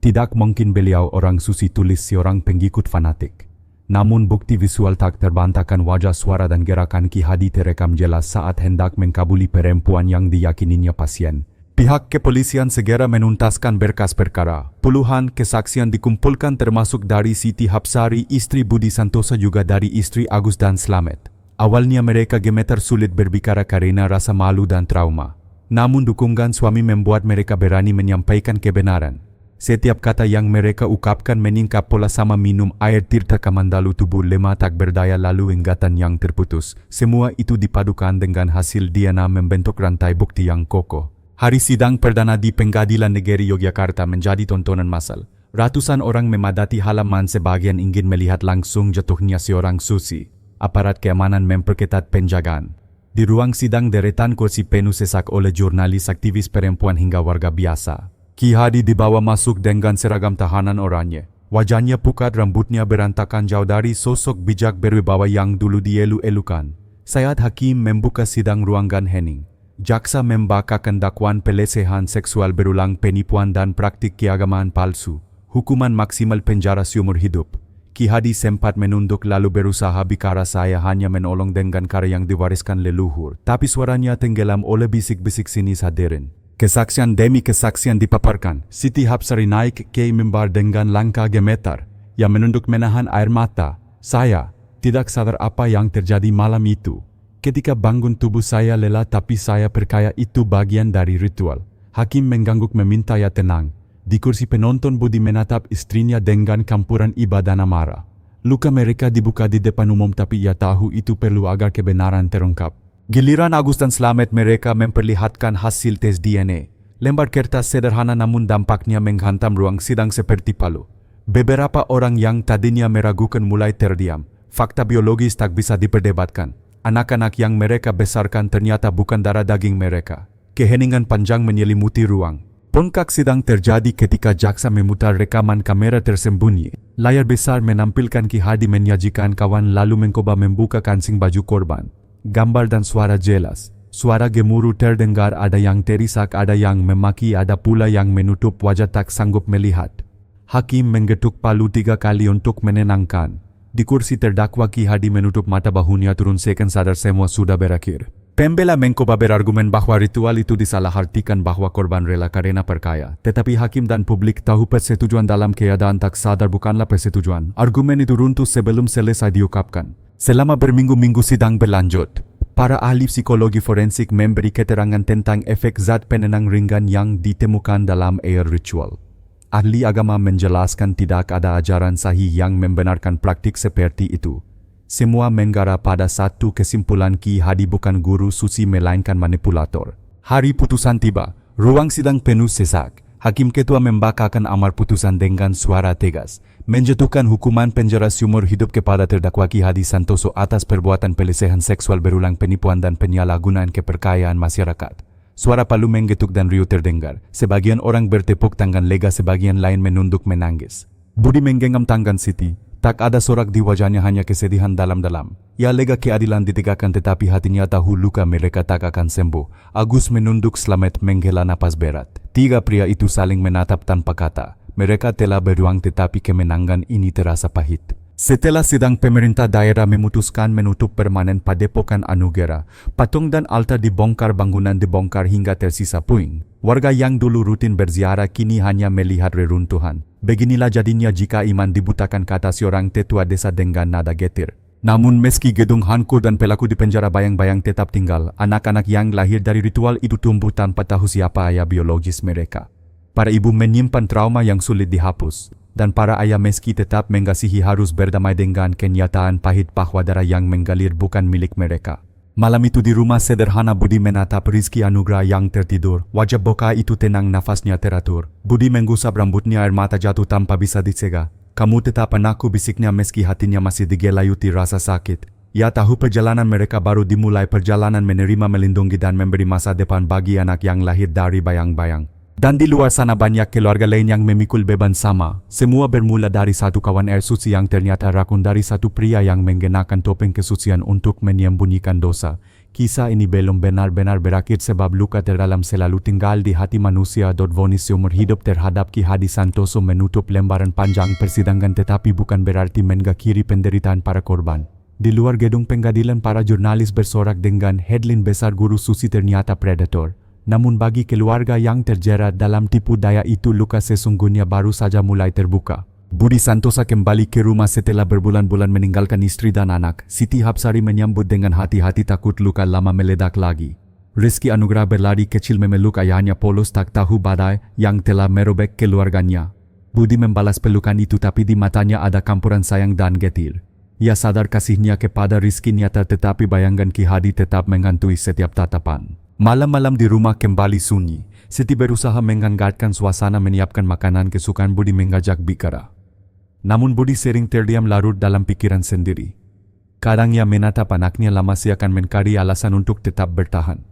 Tidak mungkin beliau orang suci, tulis seorang pengikut fanatik. Namun bukti visual tak terbantahkan. Wajah, suara dan gerakan Ki Hadi terekam jelas saat hendak mengkabuli perempuan yang diyakininya pasien. Pihak kepolisian segera menuntaskan berkas perkara. Puluhan kesaksian dikumpulkan, termasuk dari Siti Hapsari, istri Budi Santoso, juga dari istri Agus dan Slamet. Awalnya mereka gemetar, sulit berbicara karena rasa malu dan trauma. Namun dukungan suami membuat mereka berani menyampaikan kebenaran. Setiap kata yang mereka ungkapkan meningkat pola sama minum air tirta Kamandalu, tubuh lemah tak berdaya, lalu ingatan yang terputus. Semua itu dipadukan dengan hasil DNA membentuk rantai bukti yang kokoh. Hari sidang perdana di Pengadilan Negeri Yogyakarta menjadi tontonan massal. Ratusan orang memadati halaman, sebagian ingin melihat langsung jatuhnya seorang susi. Aparat keamanan memperketat penjagaan. Di ruang sidang deretan kursi penuh sesak oleh jurnalis, aktivis perempuan hingga warga biasa. Ki Hadi dibawa masuk dengan seragam tahanan oranye. Wajahnya pucat, rambutnya berantakan, jauh dari sosok bijak berwibawa yang dulu dielu-elukan. Saat hakim membuka sidang ruangan hening, jaksa membacakan dakwaan pelecehan seksual berulang, penipuan dan praktik keagamaan palsu. Hukuman maksimal penjara seumur hidup. Ki Hadi sempat menunduk lalu berusaha bicara, saya hanya menolong dengan cara yang diwariskan leluhur. Tapi suaranya tenggelam oleh bisik-bisik sinis hadirin. Kesaksian demi kesaksian dipaparkan. Siti Hapsari naik ke mimbar dengan langkah gemetar. Ia menunduk menahan air mata. Saya tidak sadar apa yang terjadi malam itu. Ketika bangun tubuh saya lelah, tapi saya percaya itu bagian dari ritual. Hakim mengangguk meminta ia tenang. Di kursi penonton Budi menatap istrinya dengan campuran iba dan amarah. Luka mereka dibuka di depan umum, tapi ia tahu itu perlu agar kebenaran terungkap. Giliran Agus dan Slamet, mereka memperlihatkan hasil tes DNA. Lembar kertas sederhana namun dampaknya menghantam ruang sidang seperti palu. Beberapa orang yang tadinya meragukan mulai terdiam. Fakta biologis tak bisa diperdebatkan. Anak-anak yang mereka besarkan ternyata bukan darah daging mereka. Keheningan panjang menyelimuti ruang. Puncak sidang terjadi ketika jaksa memutar rekaman kamera tersembunyi. Layar besar menampilkan Ki Hadi menyajikan kawan lalu mencoba membuka kancing baju korban. Gambar dan suara jelas. Suara gemuruh terdengar, ada yang terisak, ada yang memaki, ada pula yang menutup wajah tak sanggup melihat. Hakim menggetuk palu 3 kali untuk menenangkan. Di kursi terdakwa Ki Hadi menutup mata, bahunya turun seakan sadar semua sudah berakhir. Pembela mencoba berargumen bahwa ritual itu disalahartikan, bahwa korban rela karena perkaya. Tetapi hakim dan publik tahu persetujuan dalam keadaan tak sadar bukanlah persetujuan. Argumen itu runtuh sebelum selesai diungkapkan. Selama berminggu-minggu sidang berlanjut, para ahli psikologi forensik memberi keterangan tentang efek zat penenang ringan yang ditemukan dalam air ritual. Ahli agama menjelaskan tidak ada ajaran sahih yang membenarkan praktik seperti itu. Semua mengarah pada satu kesimpulan, Ki Hadi bukan guru suci melainkan manipulator. Hari putusan tiba, ruang sidang penuh sesak. Hakim ketua membacakan amar putusan dengan suara tegas, menjatuhkan hukuman penjara seumur hidup kepada terdakwa Ki Hadi Santoso atas perbuatan pelecehan seksual berulang, penipuan dan penyalahgunaan keperkayaan masyarakat. Suara palu menggetuk dan riuh terdengar. Sebagian orang bertepuk tangan lega, sebagian lain menunduk menangis. Budi menggenggam tangan Siti. Tak ada sorak di wajahnya, hanya kesedihan dalam-dalam. Ia lega keadilan ditegakkan, tetapi hatinya tahu luka mereka tak akan sembuh. Agus menunduk selamat menghela napas berat. 3 pria itu saling menatap tanpa kata. Mereka telah berjuang, tetapi kemenangan ini terasa pahit. Setelah sidang, pemerintah daerah memutuskan menutup permanen Padepokan Anugera. Patung dan altar dibongkar, bangunan dibongkar hingga tersisa puing. Warga yang dulu rutin berziarah kini hanya melihat reruntuhan. Beginilah jadinya jika iman dibutakan, kata seorang tetua desa dengan nada getir. Namun meski gedung hancur dan pelaku di penjara, bayang-bayang tetap tinggal. Anak-anak yang lahir dari ritual itu tumbuh tanpa tahu siapa ayah biologis mereka. Para ibu menyimpan trauma yang sulit dihapus. Dan para ayah meski tetap mengasihi harus berdamai dengan kenyataan pahit bahwa darah yang mengalir bukan milik mereka. Malam itu di rumah sederhana, Budi menatap Rizky Anugrah yang tertidur. Wajah boka itu tenang, nafasnya teratur. Budi menggusap rambutnya, air mata jatuh tanpa bisa dicegah. Kamu tetap anakku, bisiknya meski hatinya masih digelayuti rasa sakit. Ia tahu perjalanan mereka baru dimulai, perjalanan menerima, melindungi dan memberi masa depan bagi anak yang lahir dari bayang-bayang. Dan di luar sana banyak keluarga lain yang memikul beban sama. Semua bermula dari satu kawan air suci yang ternyata rakun, dari satu pria yang mengenakan topeng kesucian untuk menyembunyikan dosa. Kisah ini belum benar-benar berakhir sebab luka terdalam selalu tinggal di hati manusia. Vonis seumur hidup terhadap Ki Hadi Santoso menutup lembaran panjang persidangan, tetapi bukan berarti mengakhiri penderitaan para korban. Di luar gedung pengadilan, para jurnalis bersorak dengan headline besar, "Guru suci ternyata predator." Namun bagi keluarga yang terjerat dalam tipu daya itu, luka sesungguhnya baru saja mulai terbuka. Budi Santoso kembali ke rumah setelah berbulan-bulan meninggalkan istri dan anak. Siti Hapsari menyambut dengan hati-hati, takut luka lama meledak lagi. Rizky Anugrah berlari kecil memeluk ayahnya polos, tak tahu badai yang telah merobek keluarganya. Budi membalas pelukan itu, tapi di matanya ada campuran sayang dan getir. Ia sadar kasihnya kepada Rizky nyata, tetapi bayangan Ki Hadi tetap menghantui setiap tatapan. Malam-malam di rumah kembali sunyi. Siti berusaha menghangatkan suasana, menyiapkan makanan kesukaan Budi, mengajak bicara. Namun Budi sering terdiam larut dalam pikiran sendiri. Kadang ia menatap anaknya, lama akan mencari alasan untuk tetap bertahan.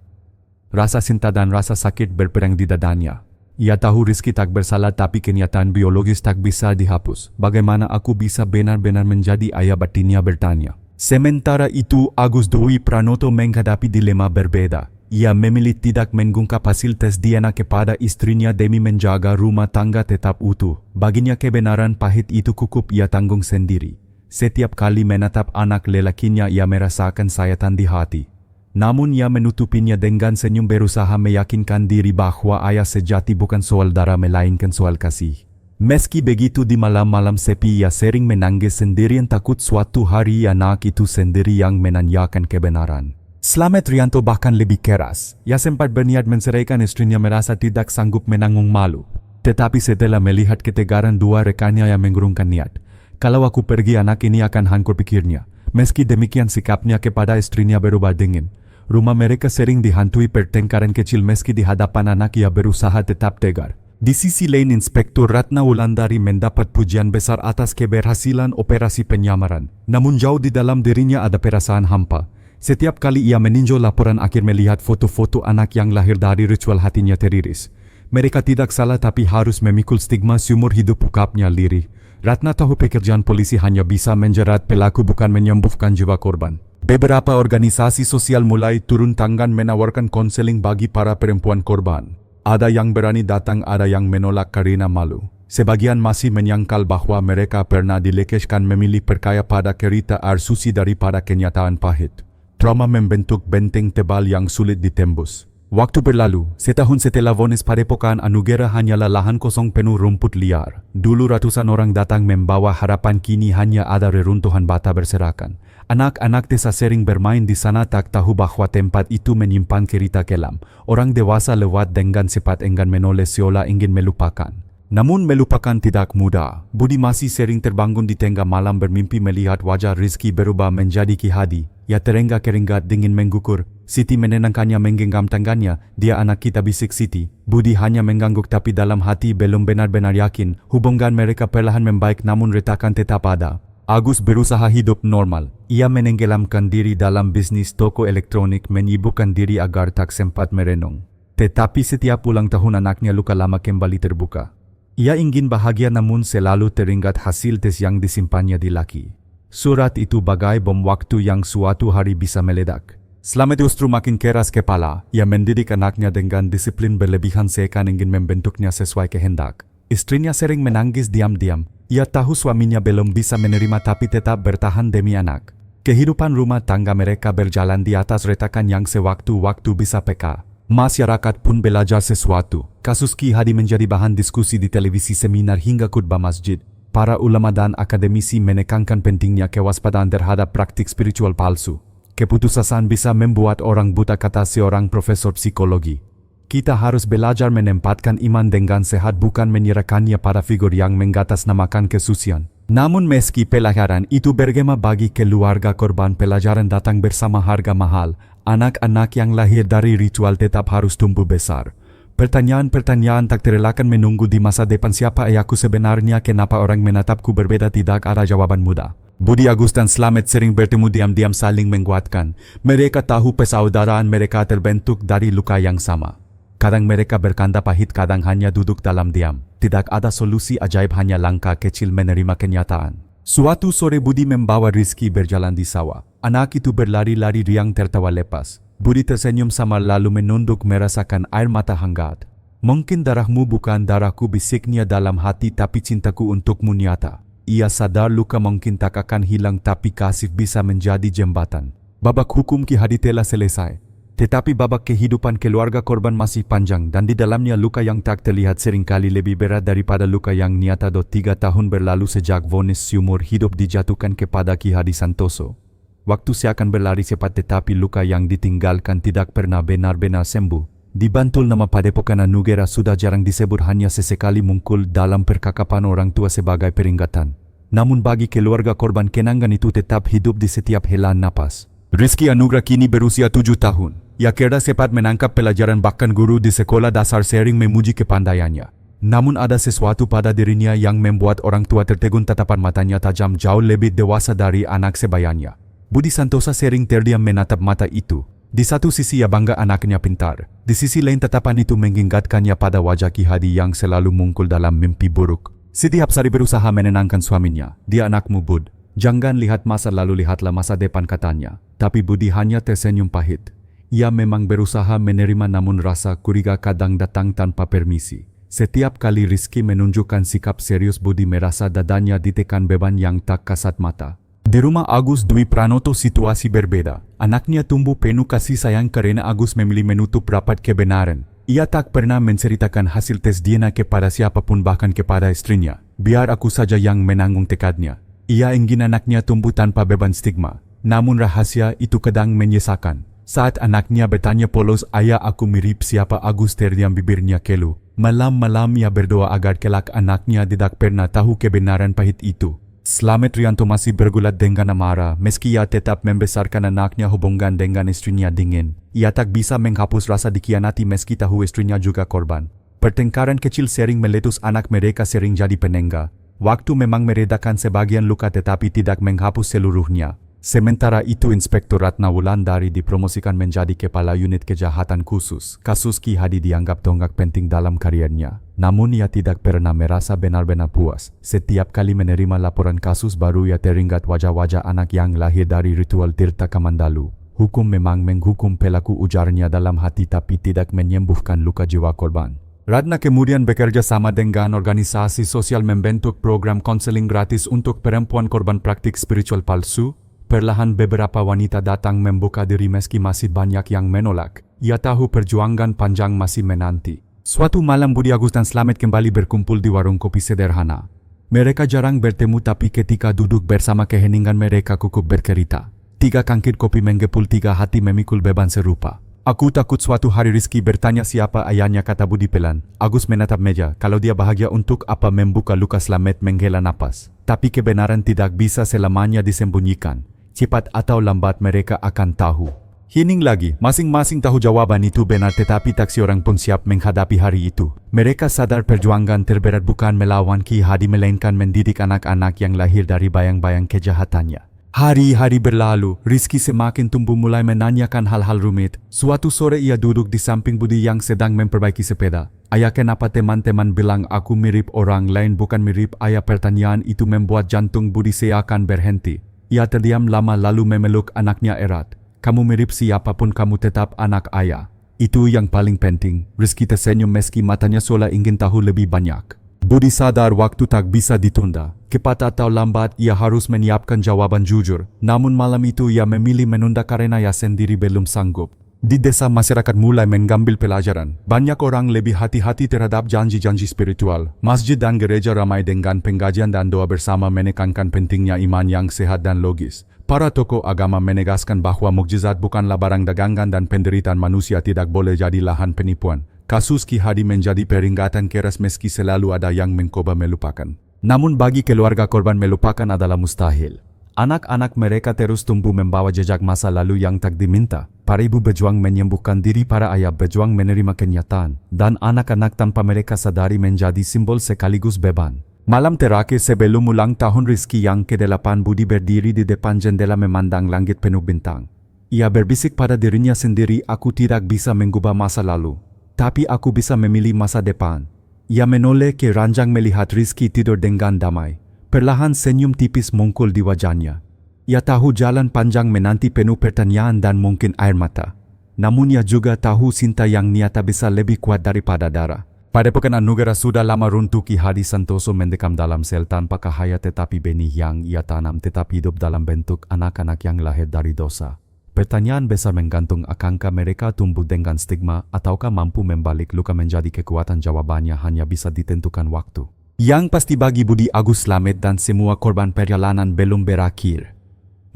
Rasa cinta dan rasa sakit berperang di dadanya. Ia tahu Rizky tak bersalah, tapi kenyataan biologis tak bisa dihapus. Bagaimana aku bisa benar-benar menjadi ayah, batinnya bertanya. Sementara itu, Agus Dwi Pranoto menghadapi dilema berbeda. Ia memilih tidak mengungkap hasil tes DNA kepada istrinya demi menjaga rumah tangga tetap utuh. Baginya kebenaran pahit itu cukup ia tanggung sendiri. Setiap kali menatap anak lelakinya, ia merasakan sayatan di hati. Namun ia menutupinya dengan senyum, berusaha meyakinkan diri bahwa ayah sejati bukan soal darah melainkan soal kasih. Meski begitu, di malam-malam sepi ia sering menangis sendirian, takut suatu hari anak itu sendiri yang menanyakan kebenaran. Slamet Rianto bahkan lebih keras. Ia sempat berniat menceraikan istrinya, merasa tidak sanggup menanggung malu. Tetapi setelah melihat ketegaran dua rekannya, yang mengurungkan niat. Kalau aku pergi, anak ini akan hancur, pikirnya. Meski demikian, sikapnya kepada istrinya berubah dingin. Rumah mereka sering dihantui pertengkaran kecil, meski di hadapan anak ia berusaha tetap tegar. Di sisi lain, Inspektur Ratna Wulandari mendapat pujian besar atas keberhasilan operasi penyamaran. Namun jauh di dalam dirinya ada perasaan hampa. Setiap kali ia meninjau laporan akhir, melihat foto-foto anak yang lahir dari ritual, hatinya teriris. Mereka tidak salah tapi harus memikul stigma seumur hidup, ukapnya lirih. Ratna tahu pekerjaan polisi hanya bisa menjerat pelaku bukan menyembuhkan jiwa korban. Beberapa organisasi sosial mulai turun tangan menawarkan konseling bagi para perempuan korban. Ada yang berani datang, ada yang menolak karena malu. Sebagian masih menyangkal bahwa mereka pernah dilekeskan memilih percaya pada cerita air suci daripada kenyataan pahit. Trauma membentuk benteng tebal yang sulit ditembus. Waktu berlalu, setahun setelah vonis padepokan Anugera hanyalah lahan kosong penuh rumput liar. Dulu ratusan orang datang membawa harapan, kini hanya ada reruntuhan bata berserakan. Anak-anak desa sering bermain di sana, tak tahu bahwa tempat itu menyimpan cerita kelam. Orang dewasa lewat dengan cepat enggan menoleh seolah ingin melupakan. Namun melupakan tidak mudah. Budi masih sering terbangun di tengah malam bermimpi melihat wajah Rizky berubah menjadi Ki Hadi. Ia terenggak-keringat dingin menggukur. Siti menenangkannya menggenggam tangannya. Dia anak kita, bisik Siti. Budi hanya mengangguk tapi dalam hati belum benar-benar yakin. Hubungan mereka perlahan membaik namun retakan tetap ada. Agus berusaha hidup normal. Ia menenggelamkan diri dalam bisnis toko elektronik, menyibukkan diri agar tak sempat merenung. Tetapi setiap ulang tahun anaknya luka lama kembali terbuka. Ia ingin bahagia namun selalu teringat hasil tes yang disimpannya di laki. Surat itu bagai bom waktu yang suatu hari bisa meledak. Slamet justru makin keras kepala. Ia mendidik anaknya dengan disiplin berlebihan seakan ingin membentuknya sesuai kehendak. Istrinya sering menangis diam-diam. Ia tahu suaminya belum bisa menerima tapi tetap bertahan demi anak. Kehidupan rumah tangga mereka berjalan di atas retakan yang sewaktu-waktu bisa peka. Masyarakat pun belajar sesuatu. Kasus Ki Hadi menjadi bahan diskusi di televisi, seminar hingga khutbah masjid. Para ulama dan akademisi menekankan pentingnya kewaspadaan terhadap praktik spiritual palsu. Keputusasaan bisa membuat orang buta, kata seorang profesor psikologi. Kita harus belajar menempatkan iman dengan sehat, bukan menyerahkannya pada figur yang mengatasnamakan kesucian. Namun meski pelajaran itu bergema bagi keluarga korban, pelajaran datang bersama harga mahal. Anak-anak yang lahir dari ritual tetap harus tumbuh besar. Pertanyaan-pertanyaan tak terelakkan menunggu di masa depan. Siapa ayahku sebenarnya? Kenapa orang menatapku berbeda? Tidak ada jawaban mudah. Budi, Agus dan Slamet sering bertemu diam-diam saling menguatkan. Mereka tahu persaudaraan mereka terbentuk dari luka yang sama. Kadang mereka berkanda pahit, kadang hanya duduk dalam diam. Tidak ada solusi ajaib, hanya langkah kecil menerima kenyataan. Suatu sore Budi membawa Rizky berjalan di sawah. Anak itu berlari-lari riang tertawa lepas. Budi tersenyum samar lalu menunduk merasakan air mata hangat. Mungkin darahmu bukan darahku, bisiknya dalam hati, tapi cintaku untukmu nyata. Ia sadar luka mungkin tak akan hilang tapi kasih bisa menjadi jembatan. Babak hukum Ki Hadi telah selesai. Tetapi babak kehidupan keluarga korban masih panjang dan di dalamnya luka yang tak terlihat seringkali lebih berat daripada luka yang nyata. 3 tahun berlalu sejak vonis seumur hidup dijatuhkan kepada Ki Hadi Santoso. Waktu seakan berlari cepat tetapi luka yang ditinggalkan tidak pernah benar-benar sembuh. Di Bantul nama Padepokan Anugera sudah jarang disebut, hanya sesekali muncul dalam percakapan orang tua sebagai peringatan. Namun bagi keluarga korban, kenangan itu tetap hidup di setiap helaan napas. Rizky Anugrah kini berusia 7 tahun. Ia kira cepat menangkap pelajaran, bahkan guru di sekolah dasar sering memuji kepandaiannya. Namun ada sesuatu pada dirinya yang membuat orang tua tertegun. Tatapan matanya tajam, jauh lebih dewasa dari anak sebayanya. Budi Santosa sering terdiam menatap mata itu. Di satu sisi ia bangga anaknya pintar. Di sisi lain tatapan itu mengingatkannya pada wajah Ki Hadi yang selalu muncul dalam mimpi buruk. Setiap hari berusaha menenangkan suaminya. Dia anakmu Bud. Jangan lihat masa lalu, lihatlah masa depan, katanya. Tapi Budi hanya tersenyum pahit. Ia memang berusaha menerima namun rasa curiga kadang datang tanpa permisi. Setiap kali Rizky menunjukkan sikap serius, Budi merasa dadanya ditekan beban yang tak kasat mata. Di rumah Agus Dwi Pranoto situasi berbeda. Anaknya tumbuh penuh kasih sayang karena Agus memilih menutup rapat kebenaran. Ia tak pernah menceritakan hasil tes DNA kepada siapapun, bahkan kepada istrinya. Biar aku saja yang menanggung, tekadnya. Ia ingin anaknya tumbuh tanpa beban stigma. Namun rahasia itu kadang menyesakan. Saat anaknya bertanya polos, "Ayah, aku mirip siapa?" Agus terdiam, bibirnya keluh. Malam-malam ia berdoa agar kelak anaknya tidak pernah tahu kebenaran pahit itu. Slamet Rianto masih bergulat dengan amarah. Meski ia tetap membesarkan anaknya, hubungan dengan istrinya dingin. Ia tak bisa menghapus rasa dikhianati meski tahu istrinya juga korban. Pertengkaran kecil sering meletus, anak mereka sering jadi penengah. Waktu memang meredakan sebagian luka tetapi tidak menghapus seluruhnya. Sementara itu Inspektur Ratna Wulandari dipromosikan menjadi Kepala Unit Kejahatan Khusus. Kasus Ki Hadi dianggap tonggak penting dalam karirnya. Namun ia tidak pernah merasa benar-benar puas. Setiap kali menerima laporan kasus baru ia teringat wajah-wajah anak yang lahir dari ritual Tirta Kamandalu. Hukum memang menghukum pelaku, ujarnya dalam hati, tapi tidak menyembuhkan luka jiwa korban. Ratna kemudian bekerja sama dengan organisasi sosial membentuk program konseling gratis untuk perempuan korban praktik spiritual palsu. Perlahan beberapa wanita datang membuka diri meski masih banyak yang menolak. Ia tahu perjuangan panjang masih menanti. Suatu malam Budi Agus dan Slamet kembali berkumpul di warung kopi sederhana. Mereka jarang bertemu, tapi ketika duduk bersama keheningan mereka kukuh bercerita. 3 cangkir kopi menggepul, 3 hati memikul beban serupa. Aku takut suatu hari Rizky bertanya siapa ayahnya, kata Budi pelan. Agus menatap meja. Kalau dia bahagia, untuk apa membuka luka? Slamet menghela napas. Tapi kebenaran tidak bisa selamanya disembunyikan. Cepat atau lambat mereka akan tahu. Hening lagi, masing-masing tahu jawaban itu benar, tetapi tak seorang pun siap menghadapi hari itu. Mereka sadar perjuangan terberat bukan melawan Ki Hadi, melainkan mendidik anak-anak yang lahir dari bayang-bayang kejahatannya. Hari-hari berlalu, Rizky semakin tumbuh, mulai menanyakan hal-hal rumit. Suatu sore ia duduk di samping Budi yang sedang memperbaiki sepeda. Ayah, kenapa teman-teman bilang aku mirip orang lain, bukan mirip ayah? Pertanyaan itu membuat jantung Budi seakan berhenti. Ia terdiam lama lalu memeluk anaknya erat. Kamu mirip siapapun, kamu tetap anak ayah. Itu yang paling penting. Rizky tersenyum meski matanya seolah ingin tahu lebih banyak. Budi sadar waktu tak bisa ditunda. Cepat atau lambat ia harus menyiapkan jawaban jujur. Namun malam itu ia memilih menunda karena ia sendiri belum sanggup. Di desa masyarakat mulai mengambil pelajaran. Banyak orang lebih hati-hati terhadap janji-janji spiritual. Masjid dan gereja ramai dengan pengajian dan doa bersama menekankan pentingnya iman yang sehat dan logis. Para tokoh agama menegaskan bahwa mukjizat bukanlah barang dagangan dan penderitaan manusia tidak boleh jadi lahan penipuan. Kasus Ki Hadi menjadi peringatan keras meski selalu ada yang mencoba melupakan. Namun bagi keluarga korban, melupakan adalah mustahil. Anak-anak mereka terus tumbuh membawa jejak masa lalu yang tak diminta. Para ibu berjuang menyembuhkan diri, para ayah berjuang menerima kenyataan. Dan anak-anak tanpa mereka sadari menjadi simbol sekaligus beban. Malam terakhir sebelum ulang tahun Rizky yang ke-8, Budi berdiri di depan jendela memandang langit penuh bintang. Ia berbisik pada dirinya sendiri, aku tidak bisa mengubah masa lalu, tapi aku bisa memilih masa depan. Ia menoleh ke ranjang melihat Rizky tidur dengan damai. Perlahan senyum tipis muncul di wajahnya. Ia tahu jalan panjang menanti penuh pertanyaan dan mungkin air mata. Namun ia juga tahu cinta yang nyata bisa lebih kuat daripada darah. Pada pekan anugerah sudah lama runtuh, Ki Hadi Santoso mendekam dalam sel tanpa cahaya, tetapi benih yang ia tanam tetap hidup dalam bentuk anak-anak yang lahir dari dosa. Pertanyaan besar menggantung, akankah mereka tumbuh dengan stigma ataukah mampu membalik luka menjadi kekuatan? Jawabannya hanya bisa ditentukan waktu. Yang pasti bagi Budi Agus, Slamet dan semua korban, perjalanan belum berakhir.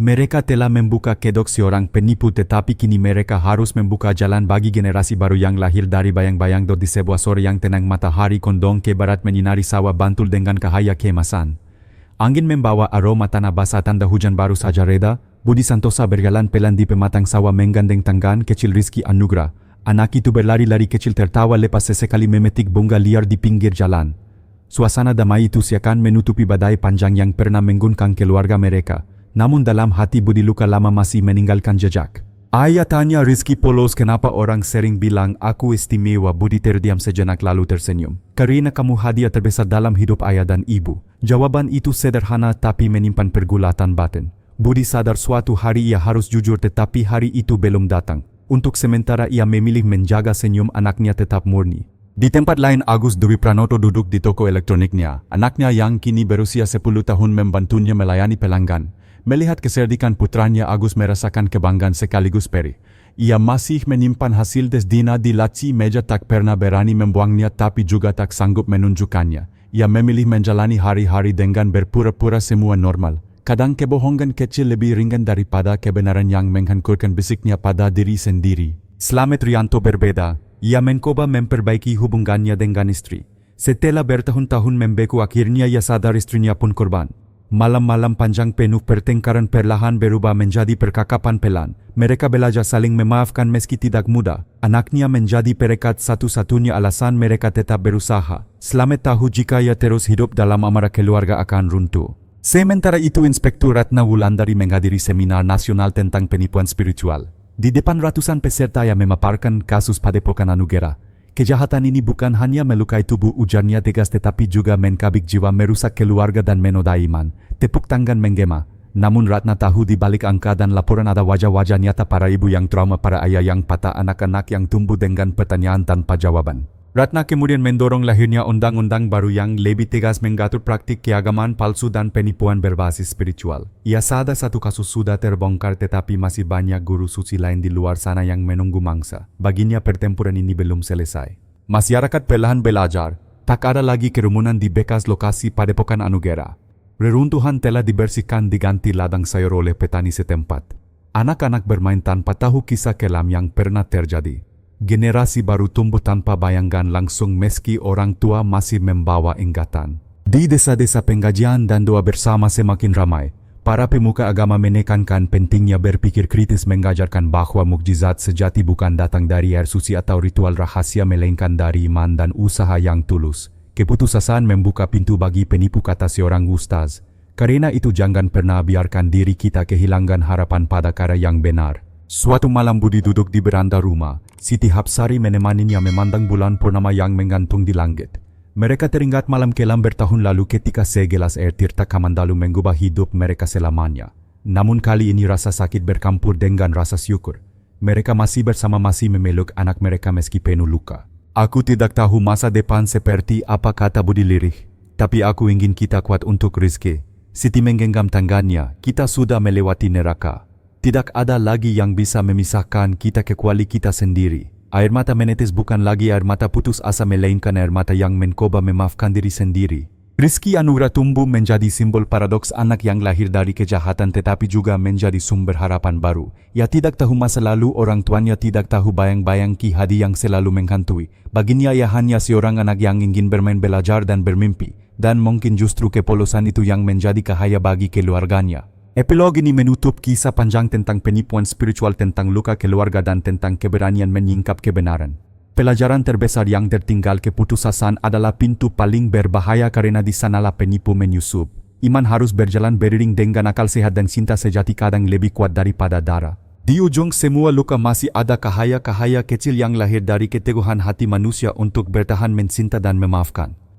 Mereka telah membuka kedok seorang penipu, tetapi kini mereka harus membuka jalan bagi generasi baru yang lahir dari bayang-bayang. Di sebuah sore yang tenang, matahari condong ke barat menyinari sawah Bantul dengan cahaya keemasan. Angin membawa aroma tanah basah, tanda hujan baru saja reda. Budi Santosa berjalan pelan di pematang sawah menggandeng tangan kecil Rizky Anugrah. Anak itu berlari-lari kecil tertawa lepas sesekali memetik bunga liar di pinggir jalan. Suasana damai itu seakan menutupi badai panjang yang pernah mengguncang keluarga mereka. Namun dalam hati Budi luka lama masih meninggalkan jejak. Ayah tanya Rizky polos, kenapa orang sering bilang aku istimewa? Budi terdiam sejenak lalu tersenyum. Karena kamu hadiah terbesar dalam hidup ayah dan ibu. Jawaban itu sederhana tapi menyimpan pergulatan batin. Budi sadar suatu hari ia harus jujur, tetapi hari itu belum datang. Untuk sementara ia memilih menjaga senyum anaknya tetap murni. Di tempat lain, Agus Dwi Pranoto duduk di toko elektroniknya. Anaknya yang kini berusia 10 tahun membantunya melayani pelanggan. Melihat keserdikan putranya, Agus merasakan kebanggaan sekaligus perih. Ia masih menyimpan hasil tes DNA di laci meja, tak pernah berani membuangnya tapi juga tak sanggup menunjukkannya. Ia memilih menjalani hari-hari dengan berpura-pura semua normal. Kadang kebohongan kecil lebih ringan daripada kebenaran yang menghancurkan, bisiknya pada diri sendiri. Slamet Rianto berbeda. Ia mencoba memperbaiki hubungannya dengan istri. Setelah bertahun-tahun membeku, akhirnya ia sadar istrinya pun korban. Malam-malam panjang penuh pertengkaran perlahan berubah menjadi percakapan pelan. Mereka belajar saling memaafkan meski tidak mudah. Anaknya menjadi perekat satu-satunya alasan mereka tetap berusaha. Slamet tahu jika ia terus hidup dalam amarah, keluarga akan runtuh. Sementara itu Inspektur Ratna Wulandari menghadiri seminar nasional tentang penipuan spiritual. Di depan ratusan peserta yang memaparkan kasus Padepokan Anugera. Kejahatan ini bukan hanya melukai tubuh ujarnya tegas tetapi juga mencabik jiwa, merusak keluarga dan menodai iman. Tepuk tangan menggema. Namun Ratna tahu di balik angka dan laporan ada wajah-wajah nyata para ibu yang trauma, para ayah yang patah, anak-anak yang tumbuh dengan pertanyaan tanpa jawaban. Ratna kemudian mendorong lahirnya undang-undang baru yang lebih tegas mengatur praktik keagamaan palsu dan penipuan berbasis spiritual. Ia sadar satu kasus sudah terbongkar tetapi masih banyak guru suci lain di luar sana yang menunggu mangsa. Baginya pertempuran ini belum selesai. Masyarakat perlahan belajar, tak ada lagi kerumunan di bekas lokasi Padepokan Anugera. Reruntuhan telah dibersihkan diganti ladang sayur oleh petani setempat. Anak-anak bermain tanpa tahu kisah kelam yang pernah terjadi. Generasi baru tumbuh tanpa bayangan langsung meski orang tua masih membawa ingatan. Di desa-desa pengajian dan doa bersama semakin ramai. Para pemuka agama menekankan pentingnya berpikir kritis, mengajarkan bahwa mukjizat sejati bukan datang dari air suci atau ritual rahasia melainkan dari iman dan usaha yang tulus. Keputusan membuka pintu bagi penipu, kata seorang ustaz. Karena itu jangan pernah biarkan diri kita kehilangan harapan pada cara yang benar. Suatu malam Budi duduk di beranda rumah. Siti Hapsari menemaninya memandang bulan purnama yang menggantung di langit. Mereka teringat malam kelam bertahun lalu ketika segelas air tirta Kamandalu mengubah hidup mereka selamanya. Namun kali ini rasa sakit bercampur dengan rasa syukur. Mereka masih bersama, masih memeluk anak mereka meski penuh luka. Aku tidak tahu masa depan seperti apa, kata Budi lirih. Tapi aku ingin kita kuat untuk rizki. Siti menggenggam tangannya. Kita sudah melewati neraka. Tidak ada lagi yang bisa memisahkan kita kecuali kita sendiri. Air mata menetes bukan lagi air mata putus asa melainkan air mata yang mencoba memaafkan diri sendiri. Rizki Anugrah tumbuh menjadi simbol paradoks anak yang lahir dari kejahatan tetapi juga menjadi sumber harapan baru. Ia tidak tahu masa lalu orang tuanya, tidak tahu bayang-bayang Ki Hadi yang selalu menghantui. Baginya ia hanya seorang anak yang ingin bermain, belajar dan bermimpi. Dan mungkin justru kepolosan itu yang menjadi cahaya bagi keluarganya. Epilog ini menutup kisah panjang tentang penipuan spiritual, tentang luka keluarga dan tentang keberanian menyingkap kebenaran. Pelajaran terbesar yang tertinggal: keputusan adalah pintu paling berbahaya karena di sanalah penipu menyusup. Iman harus berjalan beriring dengan akal sehat dan cinta sejati kadang lebih kuat daripada darah. Di ujung semua luka masih ada cahaya-cahaya kecil yang lahir dari keteguhan hati manusia untuk bertahan, mencinta dan memaafkan.